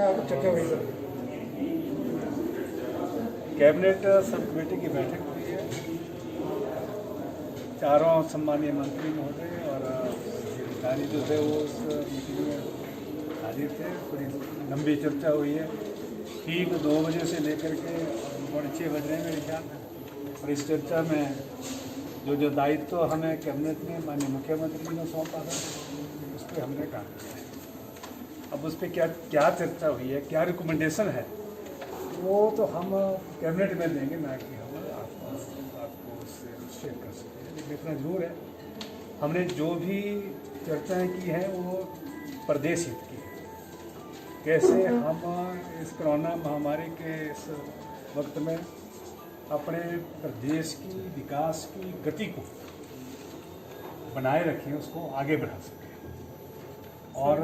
क्या चर्चा हुई सर? कैबिनेट सब कमेटी की बैठक हुई है। चारों सम्मानीय मंत्री महोदय और अधिकारी जो थे वो उस मीटिंग में हाजिर थे। बड़ी लंबी चर्चा हुई है। ठीक 2 बजे से लेकर के 6:15 बज रहे हैं मेरे ख्याल में। और इस चर्चा में जो दायित्व हमें कैबिनेट में माननीय मुख्यमंत्री जी ने सौंपा था उस पर हमने काम किया है। अब उस पर क्या चर्चा हुई है, क्या रिकमेंडेशन है, वो तो हम कैबिनेट में देंगे, ना कि हम आपको उससे शेयर कर सकते हैं। लेकिन इतना जरूर है, हमने जो भी चर्चाएं की हैं वो प्रदेश हित की है। कैसे हम इस कोरोना महामारी के इस वक्त में अपने प्रदेश की विकास की गति को बनाए रखें, उसको आगे बढ़ा सकें। और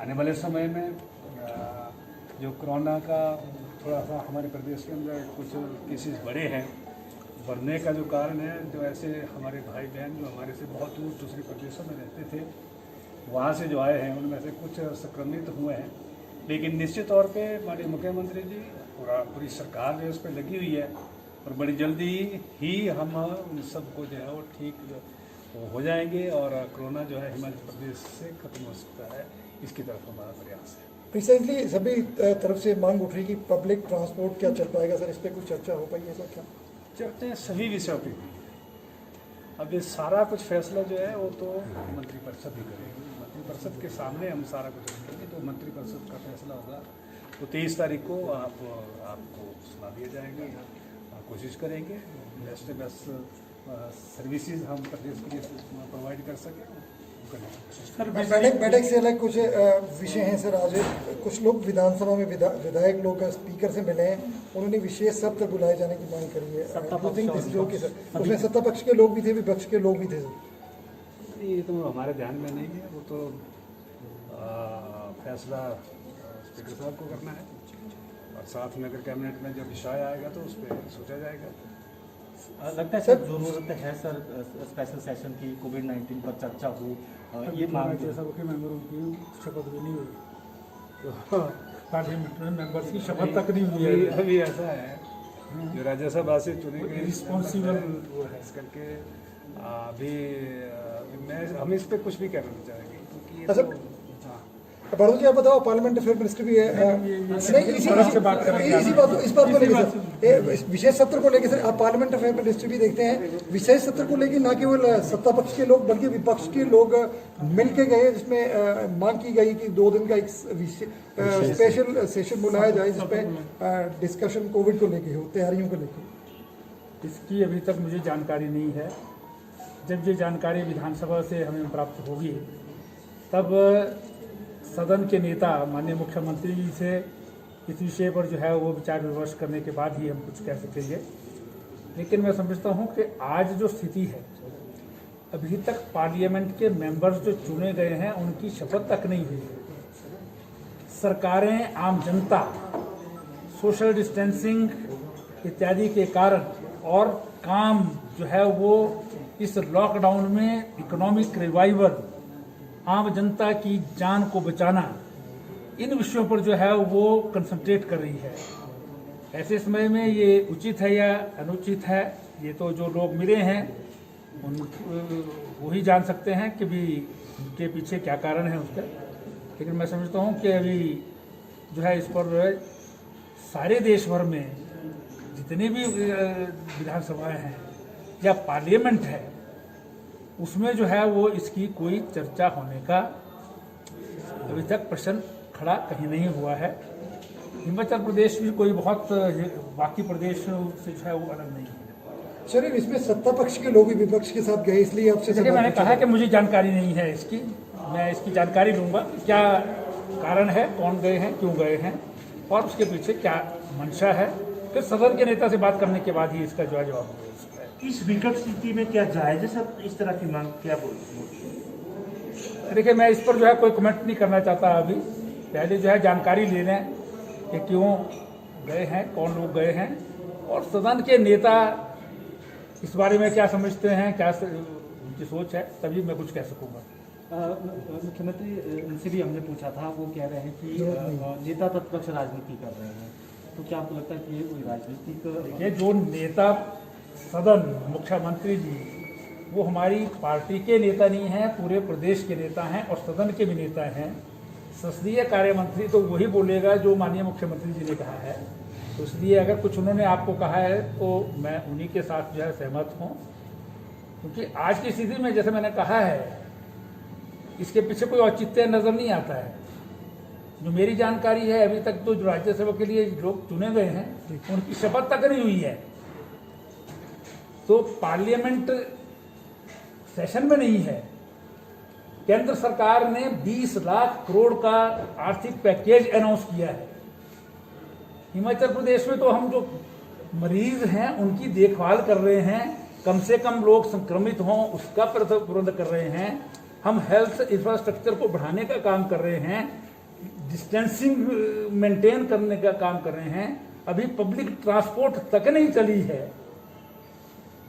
आने वाले समय में जो कोरोना का थोड़ा सा हमारे प्रदेश के अंदर कुछ केसेस बढ़े हैं, बढ़ने का जो कारण है, जो ऐसे हमारे भाई बहन जो हमारे से बहुत दूर दूसरे प्रदेशों में रहते थे, वहाँ से जो आए हैं उनमें से कुछ संक्रमित हुए हैं। लेकिन निश्चित तौर पे माननीय मुख्यमंत्री जी पूरी सरकार जो है उस पर लगी हुई है और बड़ी जल्दी ही हम उन सबको जो है वो ठीक हो जाएंगे और कोरोना जो है हिमाचल प्रदेश से खत्म हो सकता है। इसकी तरफ हमारा प्रयास है। रिसेंटली सभी तरफ से मांग उठ रही कि पब्लिक ट्रांसपोर्ट क्या चल पाएगा सर, इस पर कुछ चर्चा हो पाई है सर? क्या चर्चाएं सभी विषयों पर हुई है। अब ये सारा कुछ फैसला जो है वो तो मंत्रिपरिषद ही करेगी। मंत्रिपरिषद के सामने हम सारा कुछ रखेंगे, तो मंत्रिपरिषद का फैसला होगा तो 23 तारीख को आपको सुना दिया जाएगा। कोशिश करेंगे बेस्ट सर्विसेज हम प्रदेश के लिए प्रोवाइड कर सकें। सर बैठक से अलग कुछ विषय हैं सर। आज कुछ लोग विधानसभा में विधायक लोग स्पीकर से मिले हैं, उन्होंने विशेष सत्र बुलाए जाने की मांग करी है। सर उसमें सत्ता पक्ष के लोग भी थे, विपक्ष के लोग भी थे सर। ये तो हमारे ध्यान में नहीं है, वो तो फैसला स्पीकर साहब को करना है और साथ में अगर कैबिनेट में जब विषय आएगा तो उस पर सोचा जाएगा। लगता है सर जरूरत है सर स्पेशल सेशन की, कोविड-19 पर चर्चा हो। ये मांग राज्यसभा के मेंबरों की शपथ भी नहीं हुई, तो पार्लियामेंट्री मेंबर्स की शपथ तक नहीं हुई है। अभी ऐसा है जो राज्यसभा से चुने गए रिस्पॉन्सिबल वो है, इस करके अभी हम इस पर कुछ भी कहना चाहेंगे क्योंकि बड़ों जी आप बताओ, पार्लियामेंट अफेयर मिनिस्टर भी है नहीं, इस बात को लेकर सर विशेष सत्र को लेकर सर आप पार्लियामेंट अफेयर मिनिस्टर भी देखते हैं, विशेष सत्र को लेकर ना केवल सत्ता पक्ष के लोग बल्कि विपक्ष के लोग मिलके गए, जिसमें मांग की गई कि 2 दिन का एक स्पेशल सेशन बुलाया जाए जिसपे डिस्कशन कोविड को लेकर हो, तैयारियों को लेकर। इसकी अभी तक मुझे जानकारी नहीं है। जब ये जानकारी विधानसभा से हमें प्राप्त होगी तब सदन के नेता माननीय मुख्यमंत्री जी से इस विषय पर जो है वो विचार विमर्श करने के बाद ही हम कुछ कह सकेंगे। लेकिन मैं समझता हूँ कि आज जो स्थिति है, अभी तक पार्लियामेंट के मेंबर्स जो चुने गए हैं उनकी शपथ तक नहीं हुई है। सरकारें, आम जनता सोशल डिस्टेंसिंग इत्यादि के कारण और काम जो है वो इस लॉकडाउन में इकोनॉमिक रिवाइवल, आम जनता की जान को बचाना, इन विषयों पर जो है वो कंसंट्रेट कर रही है। ऐसे समय में ये उचित है या अनुचित है, ये तो जो लोग मिले हैं वो ही जान सकते हैं कि भी उनके पीछे क्या कारण है उसका। लेकिन मैं समझता हूँ कि अभी जो है इस पर सारे देश भर में जितने भी विधानसभाएं हैं या पार्लियामेंट है उसमें जो है वो इसकी कोई चर्चा होने का अभी तक प्रश्न खड़ा कहीं नहीं हुआ है। हिमाचल प्रदेश भी कोई बहुत बाकी प्रदेशों से जो है वो अलग नहीं है। सर इसमें सत्ता पक्ष के लोग भी विपक्ष के साथ गए, इसलिए आपसे देखिए मैंने कहा कि मुझे जानकारी नहीं है इसकी, मैं इसकी जानकारी लूँगा क्या कारण है, कौन गए हैं, क्यों गए हैं और उसके पीछे क्या मंशा है। फिर सदन के नेता से बात करने के बाद ही इसका जो है जवाब होगा। इस विकट स्थिति में क्या जायज है सर इस तरह की मांग, क्या बोलते? देखिए मैं इस पर जो है कोई कमेंट नहीं करना चाहता अभी। पहले जो है जानकारी ले लें कि क्यों गए हैं, कौन लोग गए हैं और सदन के नेता इस बारे में क्या समझते हैं, क्या उनकी सोच है, तभी मैं कुछ कह सकूँगा। मुख्यमंत्री उनसे भी हमने पूछा था, वो कह रहे हैं कि नेता प्रतिपक्ष राजनीति कर रहे हैं, तो क्या आपको लगता है कि ये कोई राजनीतिक? ये जो नेता सदन मुख्यमंत्री जी, वो हमारी पार्टी के नेता नहीं हैं, पूरे प्रदेश के नेता हैं और सदन के भी नेता हैं। संसदीय कार्य मंत्री तो वही बोलेगा जो माननीय मुख्यमंत्री जी ने कहा है, तो इसलिए अगर कुछ उन्होंने आपको कहा है तो मैं उन्हीं के साथ जो है सहमत हूँ, क्योंकि आज की स्थिति में जैसे मैंने कहा है, इसके पीछे कोई औचित्य नजर नहीं आता है। जो मेरी जानकारी है, अभी तक तो जो राज्यसभा के लिए लोग चुने गए हैं उनकी शपथ तक नहीं हुई है, तो पार्लियामेंट सेशन में नहीं है। केंद्र सरकार ने 20 लाख करोड़ का आर्थिक पैकेज अनाउंस किया है। हिमाचल प्रदेश में तो हम जो मरीज हैं उनकी देखभाल कर रहे हैं, कम से कम लोग संक्रमित हों उसका प्रबंध कर रहे हैं। हम हेल्थ इंफ्रास्ट्रक्चर को बढ़ाने का काम कर रहे हैं, डिस्टेंसिंग मेंटेन करने का काम कर रहे हैं। अभी पब्लिक ट्रांसपोर्ट तक नहीं चली है,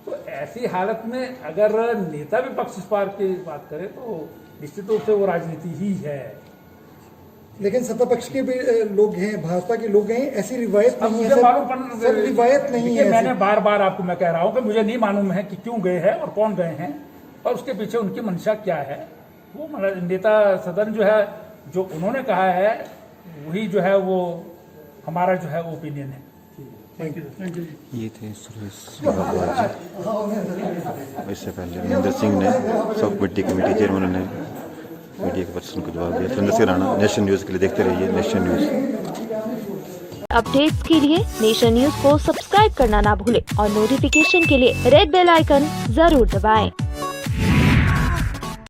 तो ऐसी हालत में अगर नेता विपक्ष इस बार की बात करे तो निश्चित रूप से वो राजनीति ही है। लेकिन सत्ता पक्ष के भी लोग हैं, भाजपा के लोग हैं, ऐसी रिवायत नहीं है मुझे सर। मालूम सर रिवायत नहीं है। मैंने बार बार आपको मैं कह रहा हूं कि मुझे नहीं मालूम है कि क्यों गए हैं और कौन गए हैं और उसके पीछे उनकी मंशा क्या है। वो नेता सदन जो है, जो उन्होंने कहा है वही जो है वो हमारा जो है ओपिनियन है। ये थे सुरेश भारद्वाज जी। इससे पहले महेंद्र सिंह ने सब कमेटी कमेटी चेयरमैन ने मीडिया के प्रश्न को जवाब दिया। सुरेंद्र सिंह राणा, नेशन न्यूज़ के लिए देखते रहिए नेशन न्यूज़। अपडेट्स के लिए नेशन न्यूज़ को सब्सक्राइब करना ना भूलें और नोटिफिकेशन के लिए रेड बेल आइकन जरूर दबाएं।